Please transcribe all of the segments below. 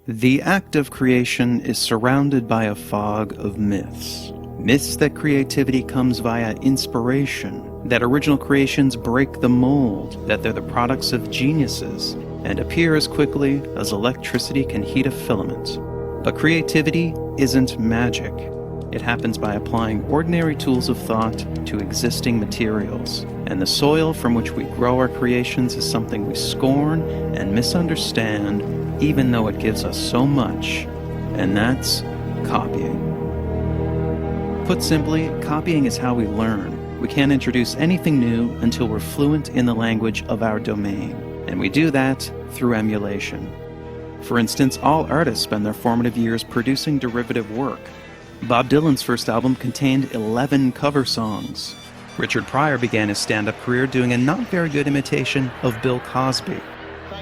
The act of creation is surrounded by a fog of myths. Myths that creativity comes via inspiration, that original creations break the mold, that they're the products of geniuses, and appear as quickly as electricity can heat a filament. But creativity isn't magic. It happens by applying ordinary tools of thought to existing materials. And the soil from which we grow our creations is something we scorn and misunderstand, even though it gives us so much. And that's copying. Put simply, copying is how we learn. We can't introduce anything new until we're fluent in the language of our domain. And we do that through emulation. For instance, all artists spend their formative years producing derivative work. Bob Dylan's first album contained 11 cover songs. Richard Pryor began his stand-up career doing a not very good imitation of Bill Cosby.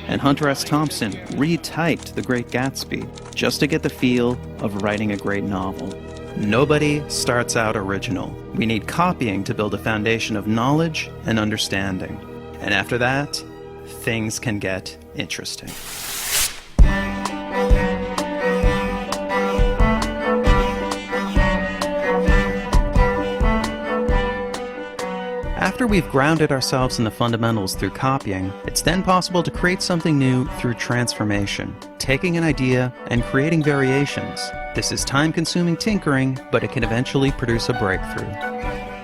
And Hunter S. Thompson retyped The Great Gatsby just to get the feel of writing a great novel. Nobody starts out original. We need copying to build a foundation of knowledge and understanding. And after that, things can get interesting. After we've grounded ourselves in the fundamentals through copying, it's then possible to create something new through transformation, taking an idea and creating variations. This is time-consuming tinkering, but it can eventually produce a breakthrough.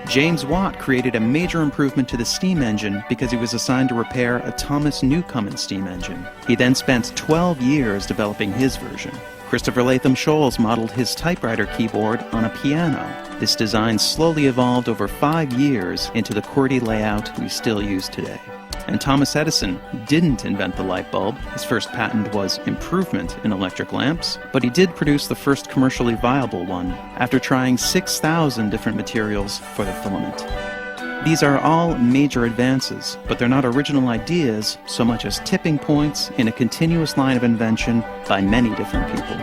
James Watt created a major improvement to the steam engine because he was assigned to repair a Thomas Newcomen steam engine. He then spent 12 years developing his version. Christopher Latham Scholes modeled his typewriter keyboard on a piano. This design slowly evolved over 5 years into the QWERTY layout we still use today. And Thomas Edison didn't invent the light bulb. His first patent was improvement in electric lamps, but he did produce the first commercially viable one after trying 6,000 different materials for the filament. These are all major advances, but they're not original ideas so much as tipping points in a continuous line of invention by many different people.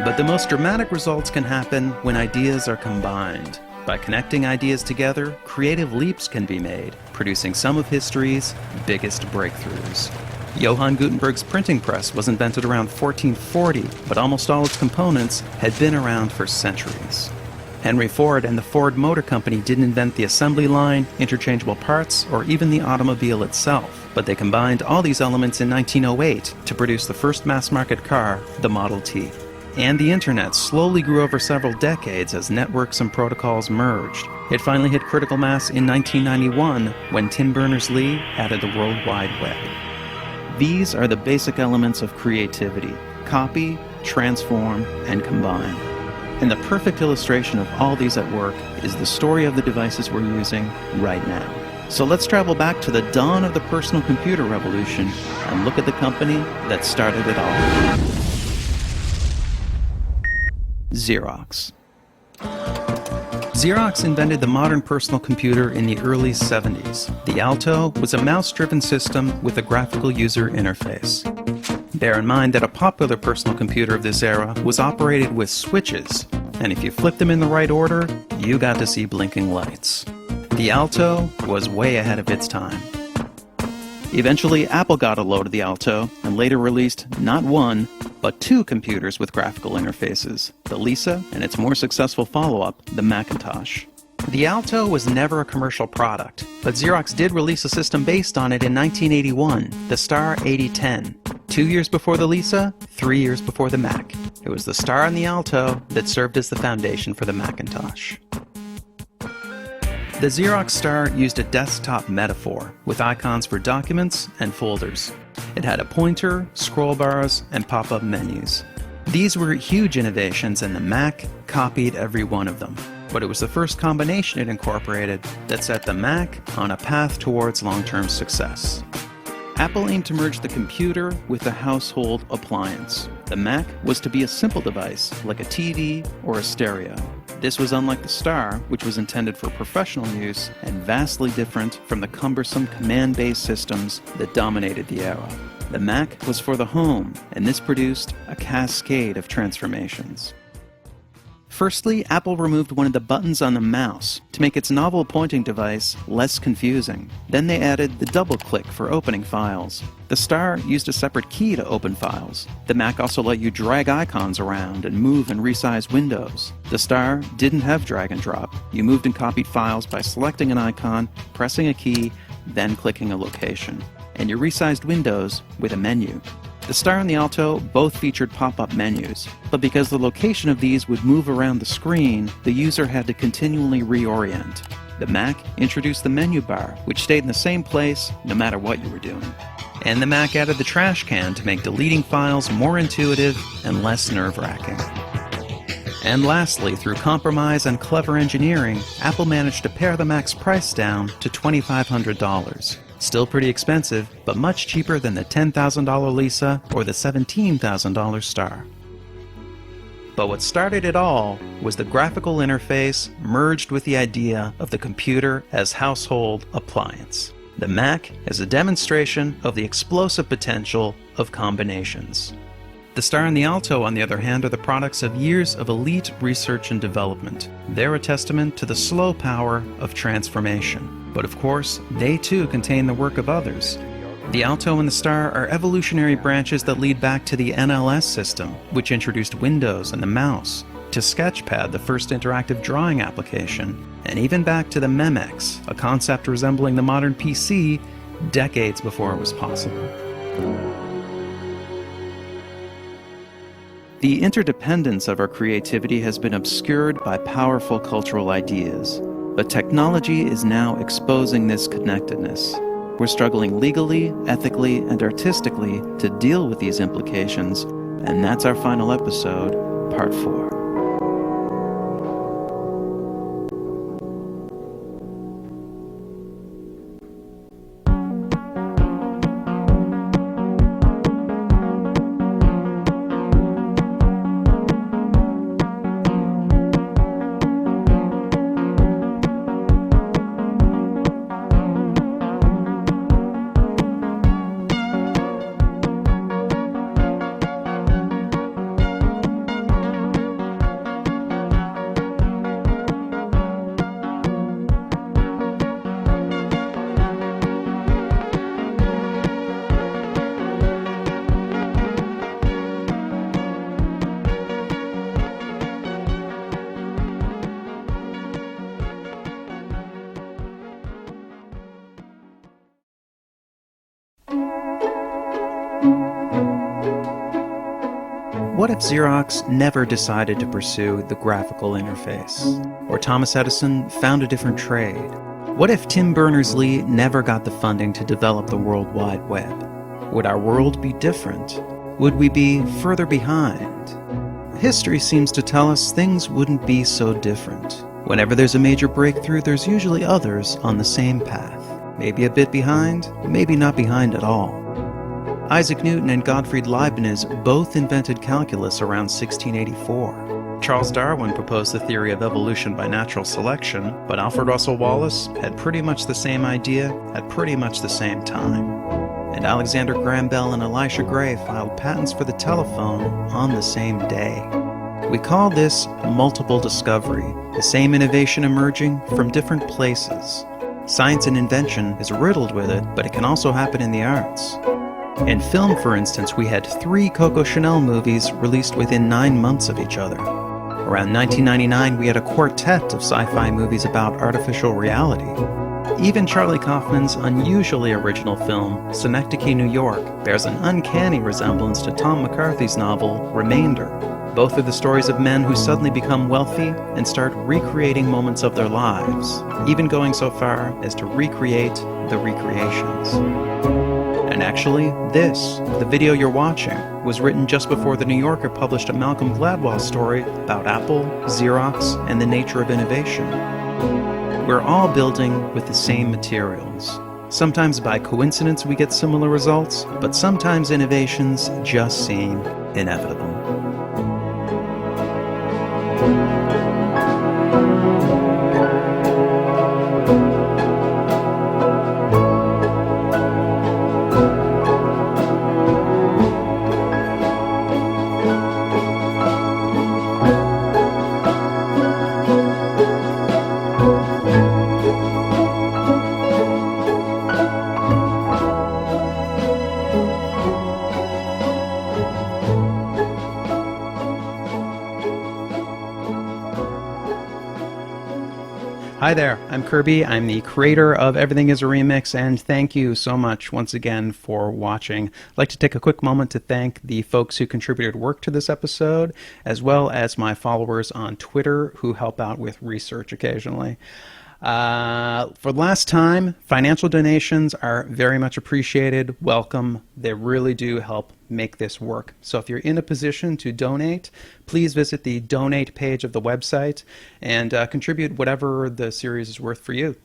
But the most dramatic results can happen when ideas are combined. By connecting ideas together, creative leaps can be made, producing some of history's biggest breakthroughs. Johann Gutenberg's printing press was invented around 1440, but almost all its components had been around for centuries. Henry Ford and the Ford Motor Company didn't invent the assembly line, interchangeable parts, or even the automobile itself, but they combined all these elements in 1908 to produce the first mass-market car, the Model T. And the internet slowly grew over several decades as networks and protocols merged. It finally hit critical mass in 1991 when Tim Berners-Lee added the World Wide Web. These are the basic elements of creativity: copy, transform, and combine. And the perfect illustration of all these at work is the story of the devices we're using right now. So let's travel back to the dawn of the personal computer revolution and look at the company that started it all. Xerox. Xerox invented the modern personal computer in the early 70s. The Alto was a mouse-driven system with a graphical user interface. Bear in mind that a popular personal computer of this era was operated with switches, and if you flipped them in the right order, you got to see blinking lights. The Alto was way ahead of its time. Eventually, Apple got a load of the Alto and later released not one, but 2 computers with graphical interfaces, the Lisa and its more successful follow-up, the Macintosh. The Alto was never a commercial product, but Xerox did release a system based on it in 1981, the Star 8010. 2 years before the Lisa, 3 years before the Mac. It was the Star and the Alto that served as the foundation for the Macintosh. The Xerox Star used a desktop metaphor with icons for documents and folders. It had a pointer, scroll bars, and pop-up menus. These were huge innovations, and the Mac copied every one of them. But it was the first combination it incorporated that set the Mac on a path towards long-term success. Apple aimed to merge the computer with the household appliance. The Mac was to be a simple device, like a TV or a stereo. This was unlike the Star, which was intended for professional use, and vastly different from the cumbersome command-based systems that dominated the era. The Mac was for the home, and this produced a cascade of transformations. Firstly, Apple removed one of the buttons on the mouse to make its novel pointing device less confusing. Then they added the double click for opening files. The Star used a separate key to open files. The Mac also let you drag icons around and move and resize windows. The Star didn't have drag and drop. You moved and copied files by selecting an icon, pressing a key, then clicking a location. And you resized windows with a menu. The Star and the Alto both featured pop-up menus, but because the location of these would move around the screen, the user had to continually reorient. The Mac introduced the menu bar, which stayed in the same place no matter what you were doing. And the Mac added the trash can to make deleting files more intuitive and less nerve-wracking. And lastly, through compromise and clever engineering, Apple managed to pare the Mac's price down to $2,500. Still pretty expensive, but much cheaper than the $10,000 Lisa or the $17,000 Star. But what started it all was the graphical interface merged with the idea of the computer as household appliance. The Mac is a demonstration of the explosive potential of combinations. The Star and the Alto, on the other hand, are the products of years of elite research and development. They're a testament to the slow power of transformation. But of course, they too contain the work of others. The Alto and the Star are evolutionary branches that lead back to the NLS system, which introduced Windows and the mouse, to Sketchpad, the first interactive drawing application, and even back to the Memex, a concept resembling the modern PC decades before it was possible. The interdependence of our creativity has been obscured by powerful cultural ideas, but technology is now exposing this connectedness. We're struggling legally, ethically, and artistically to deal with these implications, and that's our final episode, Part 4. What if Xerox never decided to pursue the graphical interface? Or Thomas Edison found a different trade? What if Tim Berners-Lee never got the funding to develop the World Wide Web? Would our world be different? Would we be further behind? History seems to tell us things wouldn't be so different. Whenever there's a major breakthrough, there's usually others on the same path. Maybe a bit behind, maybe not behind at all. Isaac Newton and Gottfried Leibniz both invented calculus around 1684. Charles Darwin proposed the theory of evolution by natural selection, but Alfred Russel Wallace had pretty much the same idea at pretty much the same time. And Alexander Graham Bell and Elisha Gray filed patents for the telephone on the same day. We call this multiple discovery, the same innovation emerging from different places. Science and invention is riddled with it, but it can also happen in the arts. In film, for instance, we had 3 Coco Chanel movies released within 9 months of each other. Around 1999, we had a quartet of sci-fi movies about artificial reality. Even Charlie Kaufman's unusually original film, Synecdoche, New York, bears an uncanny resemblance to Tom McCarthy's novel, Remainder. Both are the stories of men who suddenly become wealthy and start recreating moments of their lives, even going so far as to recreate the recreations. And actually, the video you're watching, was written just before The New Yorker published a Malcolm Gladwell story about Apple, Xerox, and the nature of innovation. We're all building with the same materials. Sometimes by coincidence we get similar results, but sometimes innovations just seem inevitable. Hi there, I'm Kirby. I'm the creator of Everything is a Remix, and thank you so much once again for watching. I'd like to take a quick moment to thank the folks who contributed work to this episode, as well as my followers on Twitter who help out with research occasionally. For the last time, financial donations are very much appreciated. Welcome. They really do help make this work. So if you're in a position to donate, please visit the donate page of the website and contribute whatever the series is worth for you.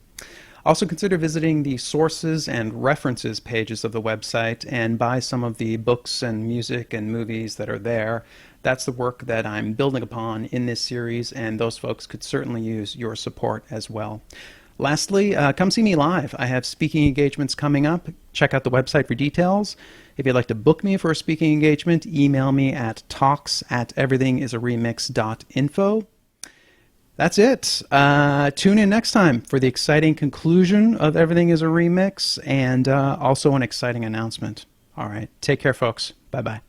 Also consider visiting the sources and references pages of the website and buy some of the books and music and movies that are there. That's the work that I'm building upon in this series, and those folks could certainly use your support as well. Lastly, come see me live. I have speaking engagements coming up. Check out the website for details. If you'd like to book me for a speaking engagement, email me at talks@everythingisaremix.info. That's it. Tune in next time for the exciting conclusion of Everything is a Remix and also an exciting announcement. All right. Take care, folks. Bye-bye.